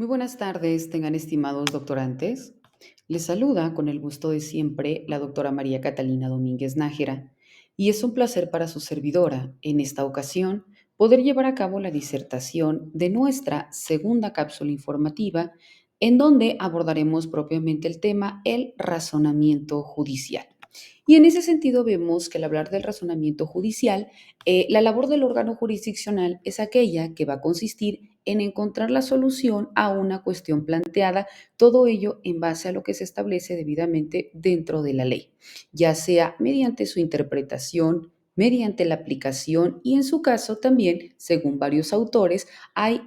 Muy buenas tardes, tengan estimados doctorantes. Les saluda con el gusto de siempre la doctora María Catalina Domínguez Nájera y es un placer para su servidora, en esta ocasión, poder llevar a cabo la disertación de nuestra segunda cápsula informativa en donde abordaremos propiamente el tema el razonamiento judicial. Y en ese sentido vemos que al hablar del razonamiento judicial, la labor del órgano jurisdiccional es aquella que va a consistir en encontrar la solución a una cuestión planteada, todo ello en base a lo que se establece debidamente dentro de la ley, ya sea mediante su interpretación, mediante la aplicación y en su caso también, según varios autores, hay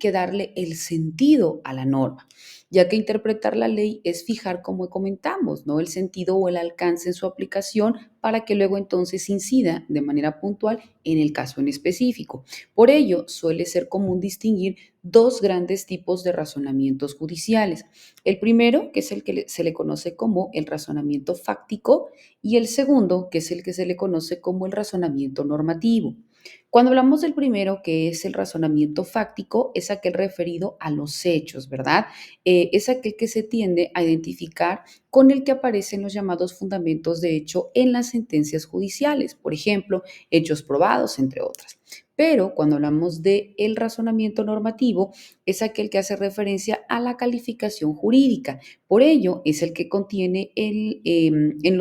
que darle el sentido a la norma, ya que interpretar la ley es fijar, como comentamos, ¿no?, el sentido o el alcance en su aplicación para que luego entonces incida de manera puntual en el caso en específico. Por ello, suele ser común distinguir dos grandes tipos de razonamientos judiciales. El primero, que es el que se le conoce como el razonamiento fáctico, y el segundo, que es el que se le conoce como el razonamiento normativo. Cuando hablamos del primero, que es el razonamiento fáctico, es aquel referido a los hechos, ¿verdad? Es aquel que se tiende a identificar con el que aparecen los llamados fundamentos de hecho en las sentencias judiciales, por ejemplo, hechos probados, entre otras. Pero cuando hablamos de el razonamiento normativo, es aquel que hace referencia a la calificación jurídica. Por ello, es el que contiene en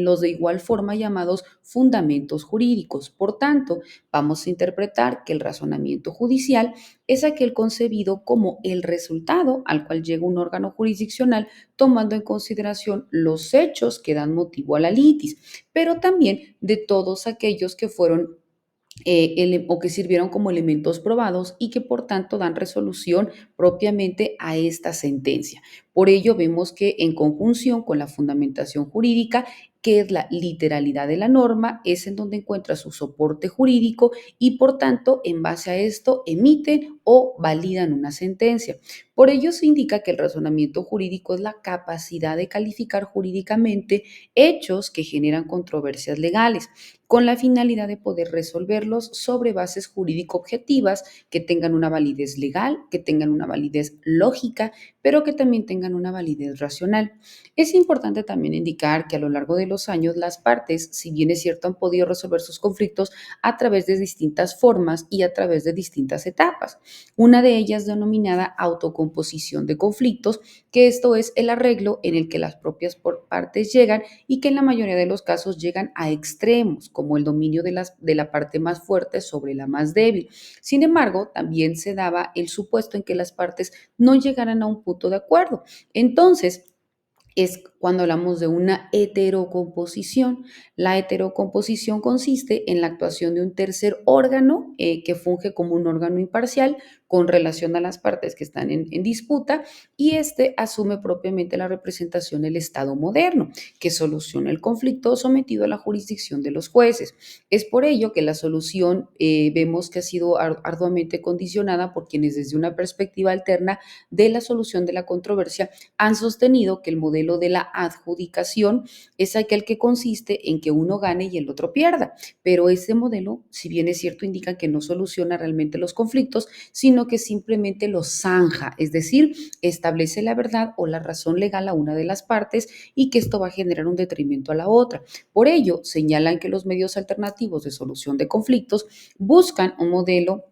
los de igual forma llamados fundamentos jurídicos. Por tanto, vamos a interpretar que el razonamiento judicial es aquel concebido como el resultado al cual llega un órgano jurisdiccional tomando en consideración los hechos que dan motivo a la litis, pero también de todos aquellos que fueron o que sirvieron como elementos probados y que por tanto dan resolución propiamente a esta sentencia. Por ello vemos que en conjunción con la fundamentación jurídica, que es la literalidad de la norma, es en donde encuentra su soporte jurídico y por tanto en base a esto emiten o validan una sentencia. Por ello se indica que el razonamiento jurídico es la capacidad de calificar jurídicamente hechos que generan controversias legales con la finalidad de poder resolverlos sobre bases jurídico-objetivas que tengan una validez legal, que tengan una validez lógica, pero que también tengan una validez racional. Es importante también indicar que a lo largo de los años las partes, si bien es cierto, han podido resolver sus conflictos a través de distintas formas y a través de distintas etapas. Una de ellas denominada autocomposición de conflictos, que esto es el arreglo en el que las propias partes llegan y que en la mayoría de los casos llegan a extremos, como el dominio de la parte más fuerte sobre la más débil. Sin embargo, también se daba el supuesto en que las partes no llegaran a un punto de acuerdo. Entonces, es cuando hablamos de una heterocomposición. La heterocomposición consiste en la actuación de un tercer órgano que funge como un órgano imparcial con relación a las partes que están en disputa y este asume propiamente la representación del Estado moderno, que soluciona el conflicto sometido a la jurisdicción de los jueces. Es por ello que la solución vemos que ha sido arduamente condicionada por quienes desde una perspectiva alterna de la solución de la controversia han sostenido que el modelo de la adjudicación es aquel que consiste en que uno gane y el otro pierda, pero este modelo, si bien es cierto, indica que no soluciona realmente los conflictos, sino que simplemente los zanja, es decir, establece la verdad o la razón legal a una de las partes y que esto va a generar un detrimento a la otra. Por ello, señalan que los medios alternativos de solución de conflictos buscan un modelo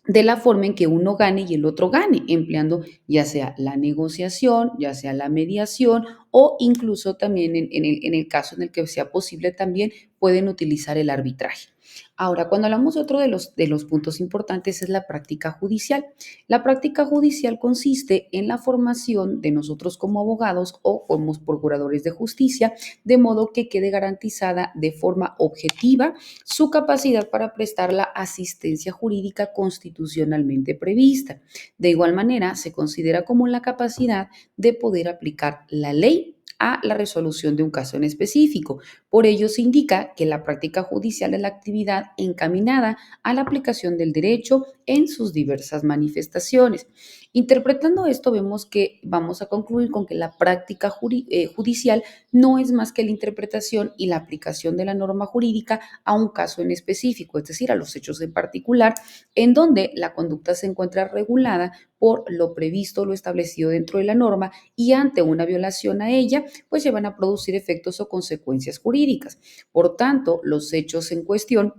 de la forma en que uno gane y el otro gane, empleando ya sea la negociación, ya sea la mediación o incluso también en el caso en el que sea posible también pueden utilizar el arbitraje. Ahora, cuando hablamos de otro de los puntos importantes es la práctica judicial. La práctica judicial consiste en la formación de nosotros como abogados o como procuradores de justicia, de modo que quede garantizada de forma objetiva su capacidad para prestar la asistencia jurídica constitucionalmente prevista. De igual manera, se considera como la capacidad de poder aplicar la ley a la resolución de un caso en específico. Por ello, se indica que la práctica judicial es la actividad encaminada a la aplicación del derecho en sus diversas manifestaciones. Interpretando esto, vemos que vamos a concluir con que la práctica judicial no es más que la interpretación y la aplicación de la norma jurídica a un caso en específico, es decir, a los hechos en particular, en donde la conducta se encuentra regulada por lo previsto, lo establecido dentro de la norma y ante una violación a ella, pues se van a producir efectos o consecuencias jurídicas. Por tanto, los hechos en cuestión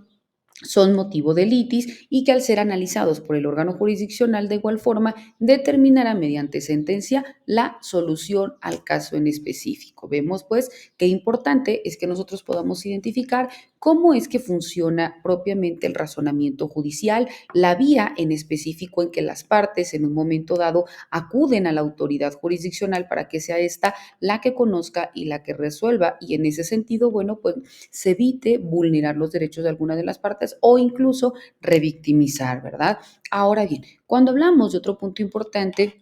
son motivo de litis y que al ser analizados por el órgano jurisdiccional de igual forma determinará mediante sentencia la solución al caso en específico. Vemos pues qué importante es que nosotros podamos identificar cómo es que funciona propiamente el razonamiento judicial, la vía en específico en que las partes en un momento dado acuden a la autoridad jurisdiccional para que sea esta la que conozca y la que resuelva, y en ese sentido, bueno, pues se evite vulnerar los derechos de alguna de las partes o incluso revictimizar, ¿verdad? Ahora bien, cuando hablamos de otro punto importante,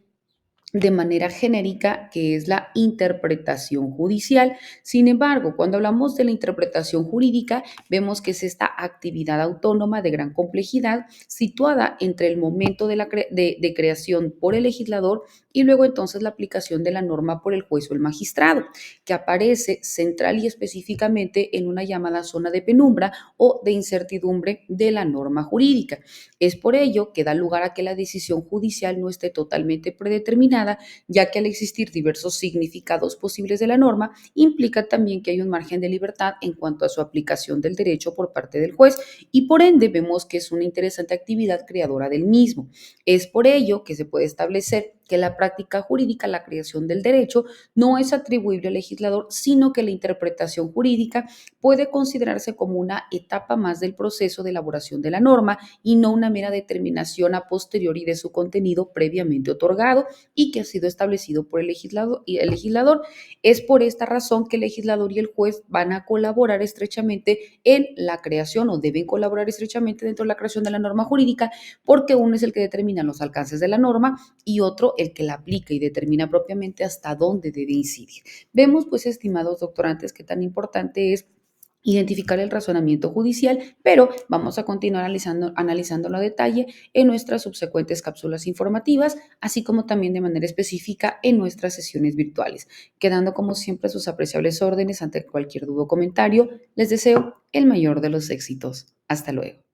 de manera genérica, que es la interpretación judicial. Sin embargo, cuando hablamos de la interpretación jurídica, vemos que es esta actividad autónoma de gran complejidad situada entre el momento de creación por el legislador y luego entonces la aplicación de la norma por el juez o el magistrado, que aparece central y específicamente en una llamada zona de penumbra o de incertidumbre de la norma jurídica. Es por ello que da lugar a que la decisión judicial no esté totalmente predeterminada, ya que al existir diversos significados posibles de la norma, implica también que hay un margen de libertad en cuanto a su aplicación del derecho por parte del juez y por ende vemos que es una interesante actividad creadora del mismo. Es por ello que se puede establecer que la práctica jurídica, la creación del derecho, no es atribuible al legislador, sino que la interpretación jurídica puede considerarse como una etapa más del proceso de elaboración de la norma y no una mera determinación a posteriori de su contenido previamente otorgado y que ha sido establecido por el legislador. Es por esta razón que el legislador y el juez van a colaborar estrechamente en la creación o deben colaborar estrechamente dentro de la creación de la norma jurídica, porque uno es el que determina los alcances de la norma y otro el que la aplica y determina propiamente hasta dónde debe incidir. Vemos, pues, estimados doctorantes, qué tan importante es identificar el razonamiento judicial, pero vamos a continuar analizándolo a detalle en nuestras subsecuentes cápsulas informativas, así como también de manera específica en nuestras sesiones virtuales. Quedando como siempre sus apreciables órdenes ante cualquier duda o comentario, les deseo el mayor de los éxitos. Hasta luego.